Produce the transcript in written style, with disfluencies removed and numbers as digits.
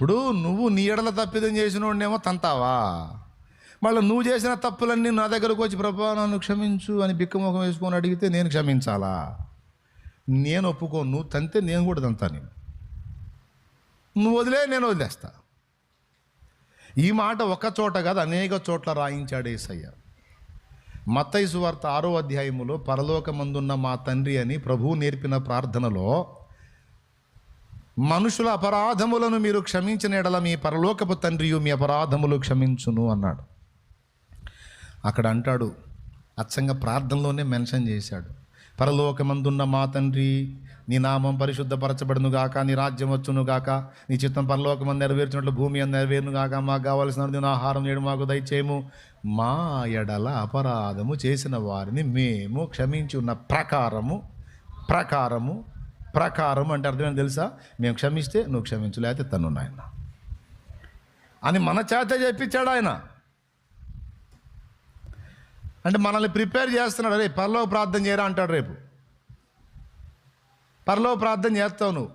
ఇప్పుడు నువ్వు నీ ఎడల తప్పిదం చేసిన వాడినేమో తంతావా, మళ్ళీ నువ్వు చేసిన తప్పులన్నీ నా దగ్గరకు వచ్చి ప్రభా నన్ను క్షమించు అని బిక్కముఖం వేసుకొని అడిగితే నేను క్షమించాలా? నేను ఒప్పుకోను. నువ్వు తంతే నేను కూడా తంతాను. నువ్వు వదిలే, నేను వదిలేస్తా. ఈ మాట ఒక చోట కాదు, అనేక చోట్ల రాయించాడు యేసయ్య. మత్తయి సువార్త 6వ అధ్యాయములో పరలోకమందున్న మా తండ్రి అని ప్రభువు నేర్పిన ప్రార్థనలో మనుషుల అపరాధములను మీరు క్షమించిన ఎడల మీ పరలోకపు తండ్రియు మీ అపరాధములు క్షమించును అన్నాడు. అక్కడ అంటాడు, అచ్చంగా ప్రార్థనలోనే మెన్షన్ చేశాడు, పరలోకమందున్న మా తండ్రి, నీ నామం పరిశుద్ధపరచబడును గాక, నీ రాజ్యం వచ్చును గాక, నీ చిత్తం పరలోకమందు నెరవేర్చినట్లు భూమి అందు నెరవేరును గాక, మాకు కావలసిన ఆహారం నేడు మాకు దయచేయము, మా ఎడల అపరాధము చేసిన వారిని మేము క్షమించి ఉన్న ప్రకారము అంటే అర్థమైంది తెలుసా? మేము క్షమిస్తే నువ్వు క్షమించు, లేకపోతే తను నాయన అని మన చేత చెప్పించాడు ఆయన. అంటే మనల్ని ప్రిపేర్ చేస్తున్నాడు. రేపు పరలోక ప్రార్థన చేయరా అంటాడు. రేపు పరలోక ప్రార్థన చేస్తావు నువ్వు.